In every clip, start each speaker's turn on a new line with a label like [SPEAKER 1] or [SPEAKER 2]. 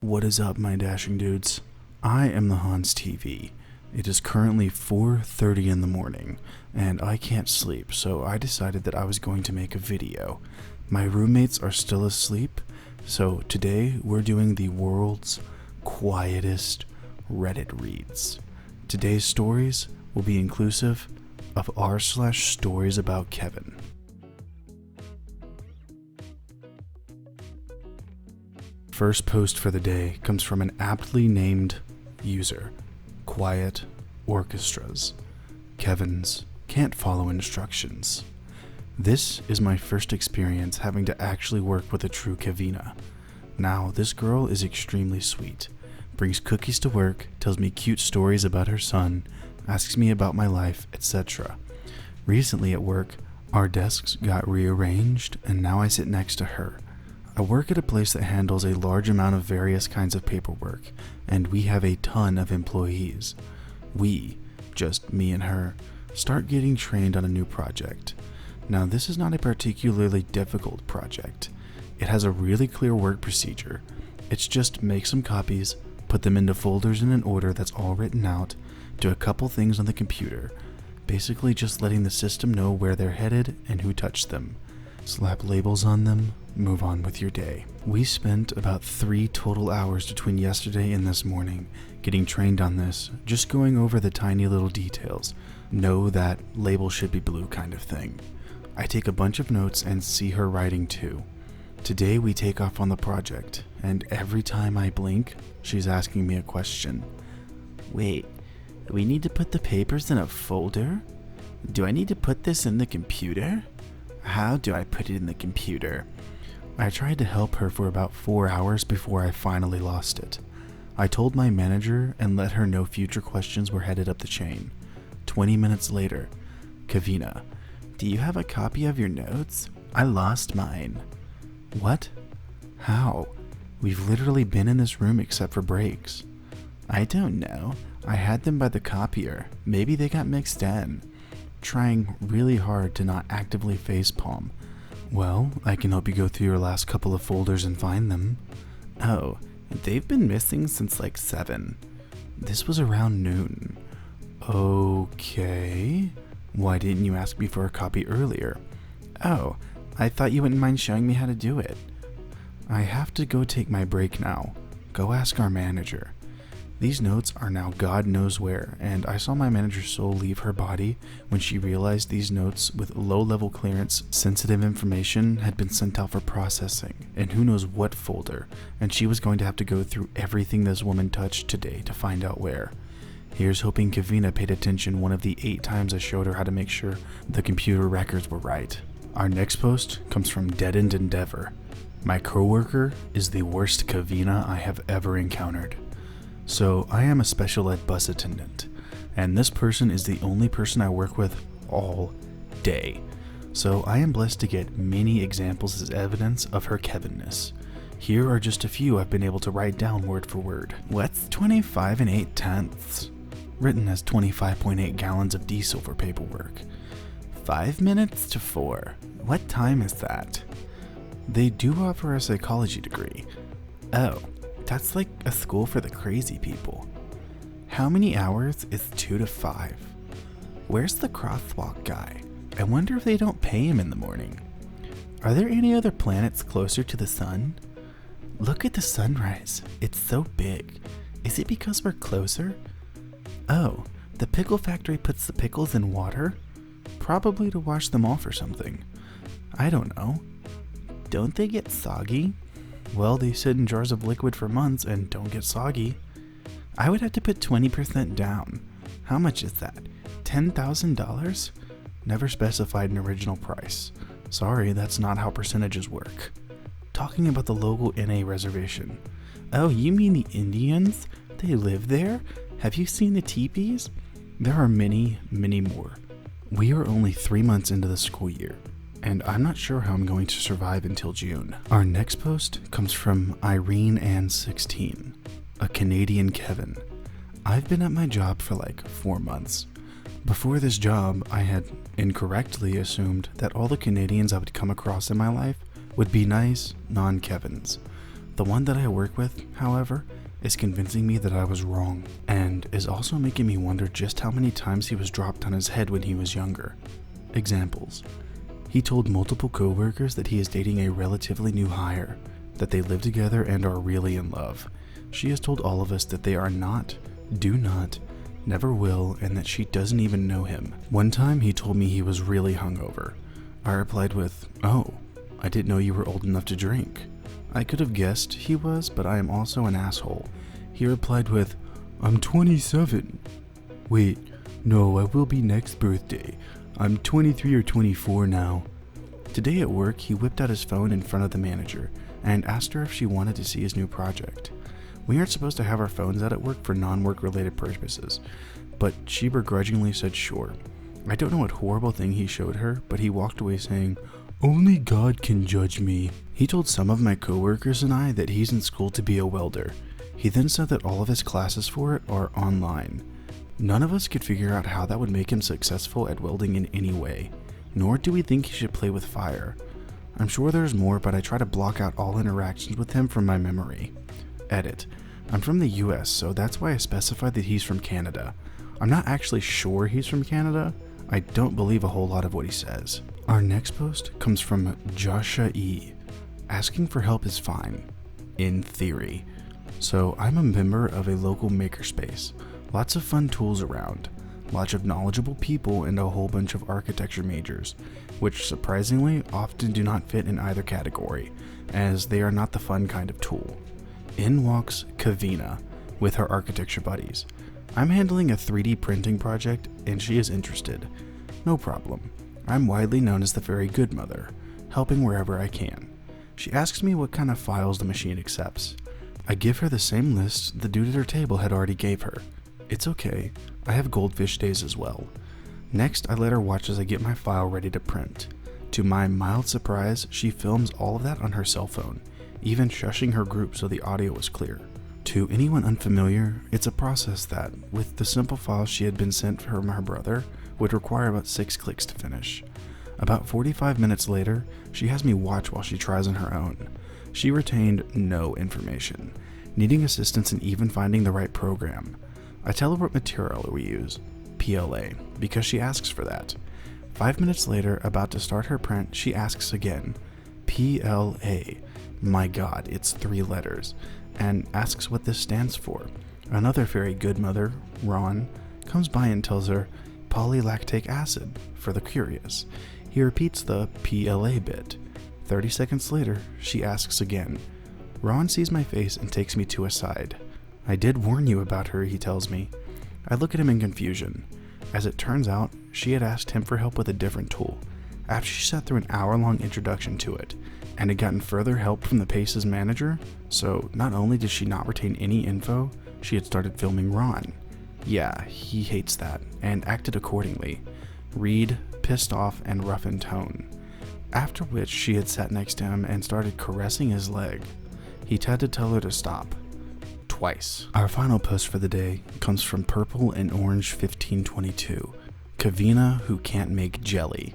[SPEAKER 1] What is up, my dashing dudes? I am the Hans TV. It is currently 4:30 in the morning, and I can't sleep, so I decided that I was going to make a video. My roommates are still asleep, so today we're doing the world's quietest Reddit reads. Today's stories will be inclusive of r/stories about Kevin. First post for the day comes from an aptly named user, Quiet Orchestras. Kevin's can't follow instructions. This is my first experience having to actually work with a true Kevina. Now, this girl is extremely sweet, brings cookies to work, tells me cute stories about her son, asks me about my life, etc. Recently at work, our desks got rearranged and now I sit next to her. I work at a place that handles a large amount of various kinds of paperwork, and we have a ton of employees. We, just me and her, start getting trained on a new project. Now, this is not a particularly difficult project. It has a really clear work procedure. It's just make some copies, put them into folders in an order that's all written out, do a couple things on the computer, basically just letting the system know where they're headed and who touched them. Slap labels on them, move on with your day. We spent about 3 total hours between yesterday and this morning getting trained on this, just going over the tiny little details. Know that label should be blue kind of thing. I take a bunch of notes and see her writing too. Today we take off on the project, and every time I blink, she's asking me a question. Wait, we need to put the papers in a folder? Do I need to put this in the computer? How do I put it in the computer? I tried to help her for about 4 hours before I finally lost it. I told my manager and let her know future questions were headed up the chain. 20 minutes later, Kevina, do you have a copy of your notes? I lost mine. What? How? We've literally been in this room except for breaks. I don't know. I had them by the copier. Maybe they got mixed in. Trying really hard to not actively facepalm. Well, I can help you go through your last couple of folders and find them. Oh, they've been missing since like 7. This was around noon. Okay. Why didn't you ask me for a copy earlier? Oh, I thought you wouldn't mind showing me how to do it. I have to go take my break now. Go ask our manager. These notes are now God knows where, and I saw my manager's soul leave her body when she realized these notes with low-level clearance, sensitive information had been sent out for processing, and who knows what folder, and she was going to have to go through everything this woman touched today to find out where. Here's hoping Kevina paid attention one of the 8 times I showed her how to make sure the computer records were right. Our next post comes from Dead End Endeavor. My coworker is the worst Kevina I have ever encountered. So I am a special ed bus attendant, and this person is the only person I work with all day. So I am blessed to get many examples as evidence of her Kevinness. Here are just a few I've been able to write down word for word. What's 25 8/10? Written as 25.8 gallons of diesel for paperwork. 5 minutes to 4. What time is that? They do offer a psychology degree. Oh. That's like a school for the crazy people. How many hours is 2 to 5? Where's the crosswalk guy? I wonder if they don't pay him in the morning. Are there any other planets closer to the sun? Look at the sunrise. It's so big. Is it because we're closer? Oh, the pickle factory puts the pickles in water? Probably to wash them off or something. I don't know. Don't they get soggy? Well, they sit in jars of liquid for months and don't get soggy. I would have to put 20% down. How much is that? $10,000? Never specified an original price. Sorry, that's not how percentages work. Talking about the local NA reservation. Oh, you mean the Indians? They live there? Have you seen the teepees? There are many, many more. We are only 3 months into the school year, and I'm not sure how I'm going to survive until June. Our next post comes from Irene Ann 16, a Canadian Kevin. I've been at my job for like 4 months. Before this job, I had incorrectly assumed that all the Canadians I would come across in my life would be nice non-Kevins. The one that I work with, however, is convincing me that I was wrong, and is also making me wonder just how many times he was dropped on his head when he was younger. Examples. He told multiple coworkers that he is dating a relatively new hire, that they live together and are really in love. She has told all of us that they are not, do not, never will, and that she doesn't even know him. One time he told me he was really hungover. I replied with, "Oh, I didn't know you were old enough to drink." I could have guessed he was, but I am also an asshole. He replied with, "I'm 27. Wait, no, I will be next birthday. I'm 23 or 24 now." Today at work, he whipped out his phone in front of the manager and asked her if she wanted to see his new project. We aren't supposed to have our phones out at work for non-work related purposes, but she begrudgingly said sure. I don't know what horrible thing he showed her, but he walked away saying, "Only God can judge me." He told some of my coworkers and I that he's in school to be a welder. He then said that all of his classes for it are online. None of us could figure out how that would make him successful at welding in any way, nor do we think he should play with fire. I'm sure there's more, but I try to block out all interactions with him from my memory. Edit. I'm from the US, so that's why I specified that he's from Canada. I'm not actually sure he's from Canada. I don't believe a whole lot of what he says. Our next post comes from Joshua E. Asking for help is fine, in theory. So I'm a member of a local makerspace. Lots of fun tools around, lots of knowledgeable people, and a whole bunch of architecture majors, which surprisingly often do not fit in either category, as they are not the fun kind of tool. In walks Kavina with her architecture buddies. I'm handling a 3D printing project and she is interested. No problem. I'm widely known as the very good mother, helping wherever I can. She asks me what kind of files the machine accepts. I give her the same list the dude at her table had already gave her. It's okay, I have goldfish days as well. Next, I let her watch as I get my file ready to print. To my mild surprise, she films all of that on her cell phone, even shushing her group so the audio was clear. To anyone unfamiliar, it's a process that, with the simple files she had been sent from her brother, would require about 6 clicks to finish. About 45 minutes later, she has me watch while she tries on her own. She retained no information, needing assistance in even finding the right program. I tell her what material we use, PLA, because she asks for that. 5 minutes later, about to start her print, she asks again, PLA. My God, it's 3 letters, and asks what this stands for. Another very good mother, Ron, comes by and tells her polylactic acid for the curious. He repeats the PLA bit. 30 seconds later, she asks again. Ron sees my face and takes me to a side. I did warn you about her, he tells me. I look at him in confusion. As it turns out, she had asked him for help with a different tool, after she sat through an hour-long introduction to it, and had gotten further help from the Pace's manager, so not only did she not retain any info, she had started filming Ron. Yeah, he hates that, and acted accordingly. Reed, pissed off and rough in tone. After which she had sat next to him and started caressing his leg. He had to tell her to stop. Twice. Our final post for the day comes from Purple and Orange 1522. Kavina who can't make jelly.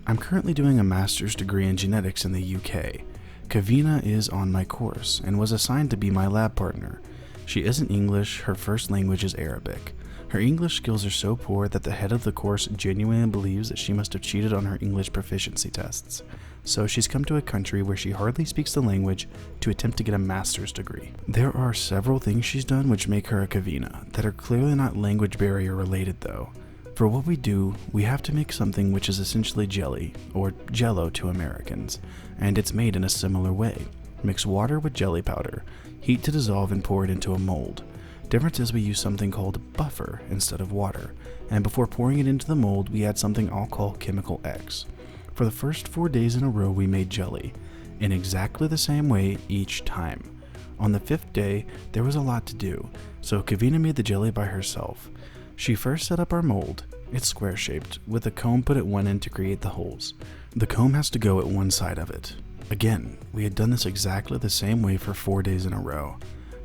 [SPEAKER 1] I'm currently doing a master's degree in genetics in the UK. Kavina is on my course and was assigned to be my lab partner. She isn't English, her first language is Arabic. Her English skills are so poor that the head of the course genuinely believes that she must have cheated on her English proficiency tests. So she's come to a country where she hardly speaks the language to attempt to get a master's degree. There are several things she's done which make her a Kavina, that are clearly not language barrier related though. For what we do, we have to make something which is essentially jelly, or jello to Americans, and it's made in a similar way. Mix water with jelly powder, heat to dissolve and pour it into a mold. Difference is we use something called buffer instead of water, and before pouring it into the mold, we add something I'll call chemical X. For the first 4 days in a row, we made jelly, in exactly the same way each time. On the 5th day, there was a lot to do, so Kavina made the jelly by herself. She first set up our mold. It's square-shaped, with a comb put at one end to create the holes. The comb has to go at one side of it. Again, we had done this exactly the same way for 4 days in a row.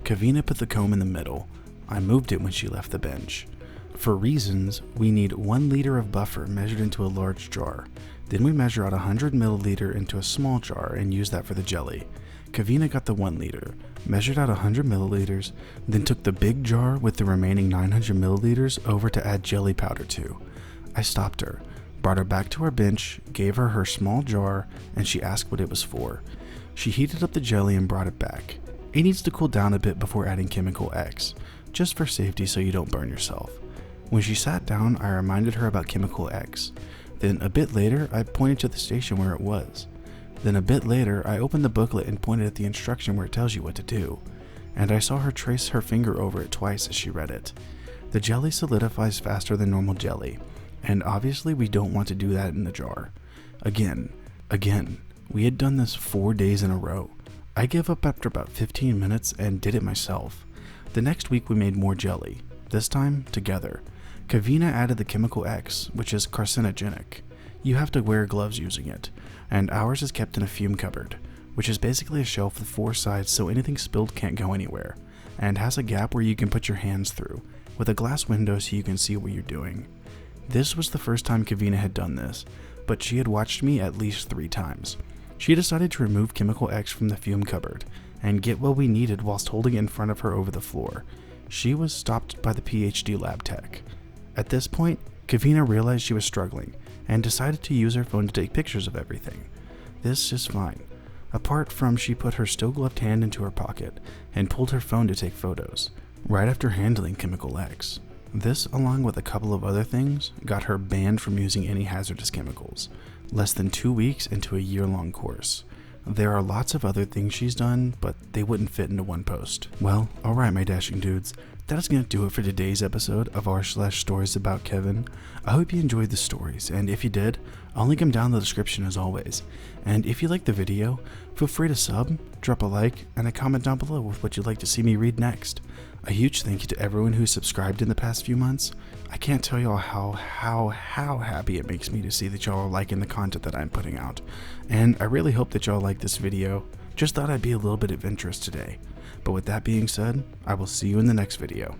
[SPEAKER 1] Kavina put the comb in the middle. I moved it when she left the bench. For reasons, we need 1 liter of buffer measured into a large jar. Then we measure out 100 milliliter into a small jar and use that for the jelly. Kavina got the 1 liter, measured out 100 milliliters, then took the big jar with the remaining 900 milliliters over to add jelly powder to. I stopped her, brought her back to our bench, gave her her small jar, and she asked what it was for. She heated up the jelly and brought it back. It needs to cool down a bit before adding Chemical X, just for safety so you don't burn yourself. When she sat down, I reminded her about Chemical X. Then a bit later, I pointed to the station where it was. Then a bit later, I opened the booklet and pointed at the instruction where it tells you what to do. And I saw her trace her finger over it twice as she read it. The jelly solidifies faster than normal jelly, and obviously we don't want to do that in the jar. Again, we had done this 4 days in a row. I gave up after about 15 minutes and did it myself. The next week we made more jelly, this time together. Kavina added the Chemical X, which is carcinogenic. You have to wear gloves using it, and ours is kept in a fume cupboard, which is basically a shelf with 4 sides so anything spilled can't go anywhere, and has a gap where you can put your hands through, with a glass window so you can see what you're doing. This was the first time Kavina had done this, but she had watched me at least 3 times. She decided to remove Chemical X from the fume cupboard, and get what we needed whilst holding it in front of her over the floor. She was stopped by the PhD lab tech. At this point, Kavina realized she was struggling, and decided to use her phone to take pictures of everything. This is fine, apart from she put her still gloved hand into her pocket, and pulled her phone to take photos, right after handling Chemical X. This, along with a couple of other things, got her banned from using any hazardous chemicals, less than 2 weeks into a year-long course. There are lots of other things she's done, but they wouldn't fit into one post. Well, alright my dashing dudes, that is going to do it for today's episode of r/stories about Kevin. I hope you enjoyed the stories, and if you did, I'll link them down in the description as always. And if you liked the video, feel free to sub, drop a like, and a comment down below with what you'd like to see me read next. A huge thank you to everyone who subscribed in the past few months. I can't tell y'all how happy it makes me to see that y'all are liking the content that I'm putting out. And I really hope that y'all like this video. Just thought I'd be a little bit of interest today. But with that being said, I will see you in the next video.